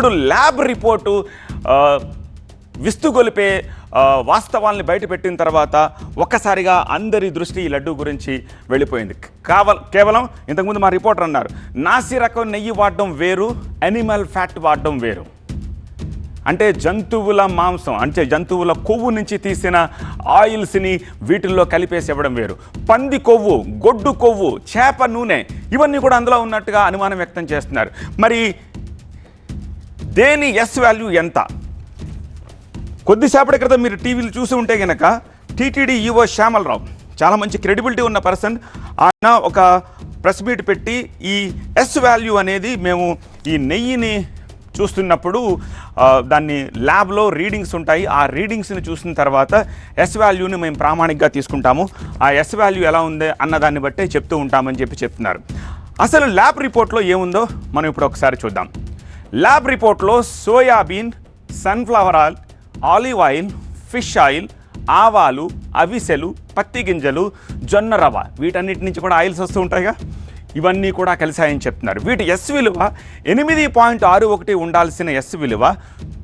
ఇప్పుడు lab report విస్తుగొలిపే వాస్తవాల్ని బయటపెట్టిన తర్వాత ఒక్కసారిగా అందరి దృష్టి ఈ లడ్డు గురించి వెళ్ళిపోయింది. కేవలం ఇంతకుముందు మా రిపోర్టర్ అన్నారు, నాసి రకం నెయ్యి వాడడం వేరు, యానిమల్ ఫ్యాట్ వాడడం వేరు. అంటే జంతువుల మాంసం, అంటే జంతువుల కొవ్వు నుంచి తీసిన ఆయిల్స్ని వీటిల్లో కలిపేసి ఇవ్వడం వేరు. పంది కొవ్వు, గొడ్డు కొవ్వు, చేప నూనె ఇవన్నీ కూడా అందులో ఉన్నట్టుగా అనుమానం వ్యక్తం చేస్తున్నారు. మరి దేని ఎస్ వాల్యూ ఎంత? కొద్దిసేపటి క్రితం మీరు టీవీలు చూసి ఉంటే కనుక టీటీడీ ఈవో శ్యామలరావు, చాలా మంచి క్రెడిబిలిటీ ఉన్న పర్సన్, ఆయన ఒక ప్రెస్ మీట్ పెట్టి ఈ ఎస్ వాల్యూ అనేది మేము ఈ నెయ్యిని చూస్తున్నప్పుడు దాన్ని ల్యాబ్లో రీడింగ్స్ ఉంటాయి, ఆ రీడింగ్స్ని చూసిన తర్వాత ఎస్ వాల్యూని మేము ప్రామాణికంగా తీసుకుంటాము, ఆ ఎస్ వాల్యూ ఎలా ఉంది అన్నదాన్ని బట్టే చెప్తూ ఉంటామని చెప్తున్నారు. అసలు ల్యాబ్ రిపోర్ట్లో ఏముందో మనం ఇప్పుడు ఒకసారి చూద్దాం. ల్యాబ్ రిపోర్ట్లో soybean, sunflower oil, olive oil, fish oil, ఆవాలు, అవిసెలు, పత్తి గింజలు, జొన్న రవ్వ, వీటన్నిటి నుంచి కూడా ఆయిల్స్ వస్తూ ఉంటాయిగా, ఇవన్నీ కూడా కలిసాయని చెప్తున్నారు. వీటి ఎస్ విలువ 8.61 ఉండాల్సిన ఎస్ విలువ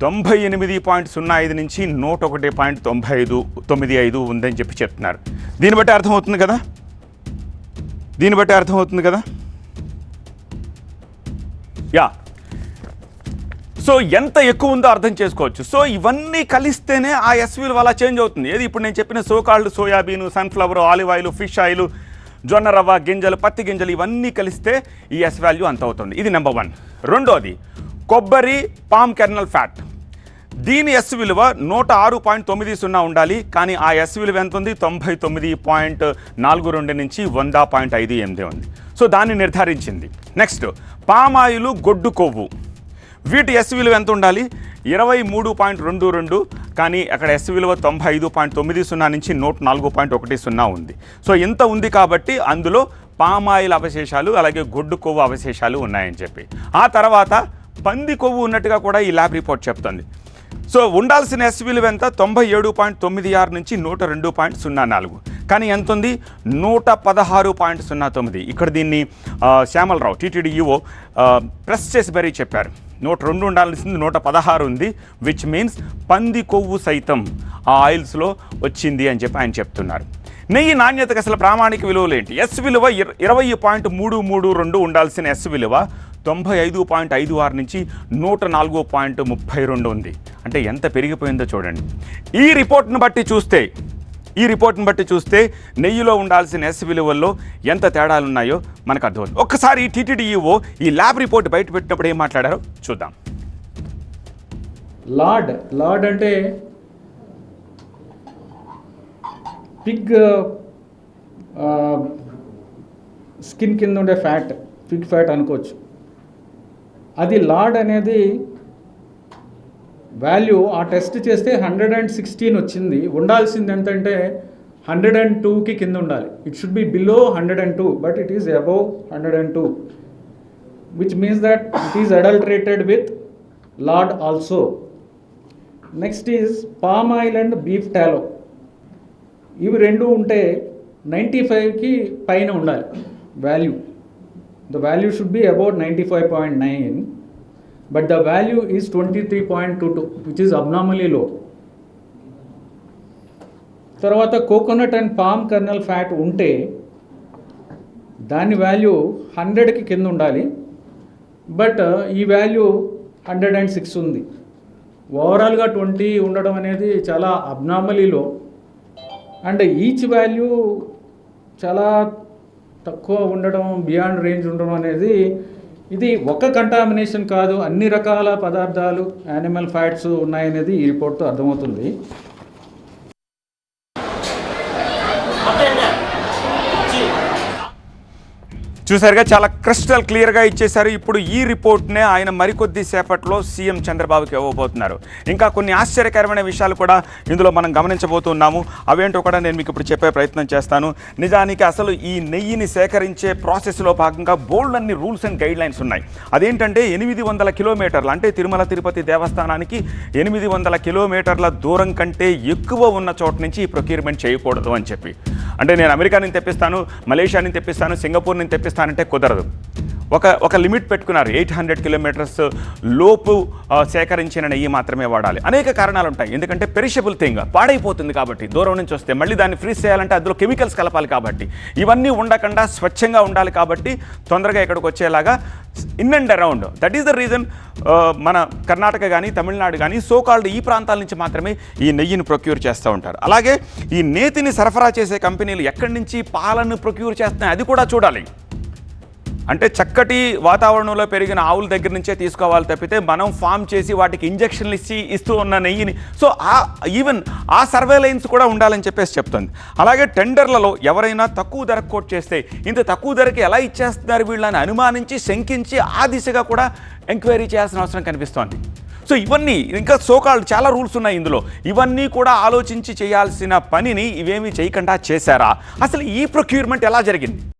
98.05 నుంచి 101.95 ఉందని చెప్తున్నారు. దీన్ని బట్టి అర్థమవుతుంది కదా. యా, సో ఎంత ఎక్కువ ఉందో అర్థం చేసుకోవచ్చు. సో ఇవన్నీ కలిస్తేనే ఆ ఎస్ విలువ అలా చేంజ్ అవుతుంది. ఏది ఇప్పుడు నేను చెప్పిన so called soybean, sunflower, olive oil, fish oil, జొన్న రవ్వ, గింజలు, పత్తి గింజలు ఇవన్నీ కలిస్తే ఈ ఎస్ వాల్యూ అంత అవుతుంది. ఇది నెంబర్ 1. రెండోది కొబ్బరి, పామ్ కెర్నల్ ఫ్యాట్, దీని ఎస్ విలువ 106.90 ఉండాలి. కానీ ఆ ఎస్ విలువ ఎంత ఉంది? 99.42 నుంచి 100.58 ఉంది. సో దాన్ని నిర్ధారించింది. నెక్స్ట్ పామ్ ఆయిల్, గొడ్డు కొవ్వు, వీటి ఎస్ విలువ ఎంత ఉండాలి? 23.22, కానీ అక్కడ ఎస్ విలువ 95.90 నుంచి 104.10 ఉంది. సో ఇంత ఉంది కాబట్టి అందులో పామాయిల్ అవశేషాలు అలాగే గొడ్డు కొవ్వు అవశేషాలు ఉన్నాయని చెప్పి. ఆ తర్వాత పంది కొవ్వు ఉన్నట్టుగా కూడా ఈ ల్యాబ్ రిపోర్ట్ చెప్తుంది. సో ఉండాల్సిన ఎస్ విలువ ఎంత? 97.96 నుంచి 102.04, కానీ ఎంత ఉంది? 116.09. ఇక్కడ దీన్ని శ్యామలరావు టీటీడీ ఈవో ప్రెస్ చేసి మరీ చెప్పారు. 102 ఉండాల్సింది 116 ఉంది, విచ్ మీన్స్ పంది కొవ్వు సైతం ఆ ఆయిల్స్లో వచ్చింది అని చెప్పి ఆయన చెప్తున్నారు. నెయ్యి నాణ్యతకు అసలు ప్రామాణిక విలువలు ఏంటి? ఎస్ విలువ 20.332 ఉండాల్సిన ఎస్ విలువ 95.56 నుంచి 104.32 ఉంది. అంటే ఎంత పెరిగిపోయిందో చూడండి. ఈ రిపోర్ట్ని బట్టి చూస్తే నెయ్యిలో ఉండాల్సిన ఎస్ విలువల్లో ఎంత తేడాలు ఉన్నాయో మనకు అర్థమవుతుంది. ఒక్కసారి టీటీడీ ఈవో ఈ ల్యాబ్ రిపోర్ట్ బయట పెట్టినప్పుడు ఏం మాట్లాడారో చూద్దాం. లార్డ్ అంటే పిగ్ స్కిన్ కింద ఉండే ఫ్యాట్, పిగ్ ఫ్యాట్ అనుకోవచ్చు. అది లార్డ్ అనేది వాల్యూ ఆ టెస్ట్ చేస్తే 116 వచ్చింది. ఉండాల్సింది ఎంతంటే 102కి కింద ఉండాలి. It should be below 102, but it is above 102, which means that it is adulterated with lord also. Next is palm oil and beef టాలో, ఇవి రెండు ఉంటే 95కి పైన ఉండాలి value. The value should be about 95.9, but the value is 23.22, which is abnormally low. తర్వాత coconut and palm colonel fat ఉంటే దాని value 100కి కింద ఉండాలి, బట్ ఈ వాల్యూ 106 ఉంది. ఓవరాల్గా 20 ఉండడం అనేది చాలా అబ్నార్మలీ లో. అండ్ ఈచ్ వాల్యూ చాలా తక్కువ ఉండడం, బియాండ్ రేంజ్ ఉండడం అనేది ఇది ఒక కంటామినేషన్ కాదు, అన్ని రకాల పదార్థాలు, యానిమల్ ఫ్యాట్స్ ఉన్నాయనేది ఈ రిపోర్ట్తో అర్థమవుతుంది. చూసారుగా, చాలా క్రిస్టల్ క్లియర్గా ఇచ్చేశారు. ఇప్పుడు ఈ రిపోర్ట్నే ఆయన మరికొద్ది సేపట్లో సీఎం చంద్రబాబుకి ఇవ్వబోతున్నారు. ఇంకా కొన్ని ఆశ్చర్యకరమైన విషయాలు కూడా ఇందులో మనం గమనించబోతున్నాము. అవేంటో కూడా నేను మీకు ఇప్పుడు చెప్పే ప్రయత్నం చేస్తాను. నిజానికి అసలు ఈ నెయ్యిని సేకరించే ప్రాసెస్లో భాగంగా బోల్డ్ అన్ని రూల్స్ అండ్ గైడ్ లైన్స్ ఉన్నాయి. అదేంటంటే 800 కిలోమీటర్లు, అంటే తిరుమల తిరుపతి దేవస్థానానికి 800 కిలోమీటర్ల దూరం కంటే ఎక్కువ ఉన్న చోట నుంచి ఈ ప్రొక్యూర్మెంట్ చేయకూడదు అని చెప్పి. అంటే నేను అమెరికా నుంచి తెప్పిస్తాను, మలేషియా నుంచి తెప్పిస్తాను, సింగపూర్ నుంచి తెప్పిస్తానంటే కుదరదు. ఒక లిమిట్ పెట్టుకున్నారు, 800 కిలోమీటర్స్ లోపు సేకరించిన నెయ్యి మాత్రమే వాడాలి. అనేక కారణాలు ఉంటాయి, ఎందుకంటే పెరిషబుల్ థింగ్, పాడైపోతుంది కాబట్టి. దూరం నుంచి వస్తే మళ్ళీ దాన్ని ఫ్రీజ్ చేయాలంటే అందులో కెమికల్స్ కలపాలి కాబట్టి, ఇవన్నీ ఉండకుండా స్వచ్ఛంగా ఉండాలి కాబట్టి తొందరగా ఇక్కడికి వచ్చేలాగా in and around, that is the reason మన కర్ణాటక కానీ తమిళనాడు కానీ సోకాల్డ్ ఈ ప్రాంతాల నుంచి మాత్రమే ఈ నెయ్యిని ప్రొక్యూర్ చేస్తూ ఉంటారు. అలాగే ఈ నేతిని సరఫరా చేసే కంపెనీలు ఎక్కడి నుంచి పాలను ప్రొక్యూర్ చేస్తున్నాయి అది కూడా చూడాలి. అంటే చక్కటి వాతావరణంలో పెరిగిన ఆవుల దగ్గర నుంచే తీసుకోవాలి తప్పితే మనం ఫామ్ చేసి వాటికి ఇంజక్షన్లు ఇస్తూ ఉన్న నెయ్యిని, సో ఈవెన్ ఆ సర్వేలెన్స్ కూడా ఉండాలని చెప్పేసి చెప్తుంది. అలాగే టెండర్లలో ఎవరైనా తక్కువ ధరకు కోట్ చేస్తే ఇంత తక్కువ ధరకి ఎలా ఇచ్చేస్తున్నారు వీళ్ళని అనుమానించి శంకించి ఆ దిశగా కూడా ఎంక్వైరీ చేయాల్సిన అవసరం కనిపిస్తోంది. సో ఇవన్నీ ఇంకా సోకాల్డ్ చాలా రూల్స్ ఉన్నాయి ఇందులో, ఇవన్నీ కూడా ఆలోచించి చేయాల్సిన పనిని ఇవేమీ చేయకుండా చేశారా? అసలు ఈ ప్రొక్యూర్మెంట్ ఎలా జరిగింది?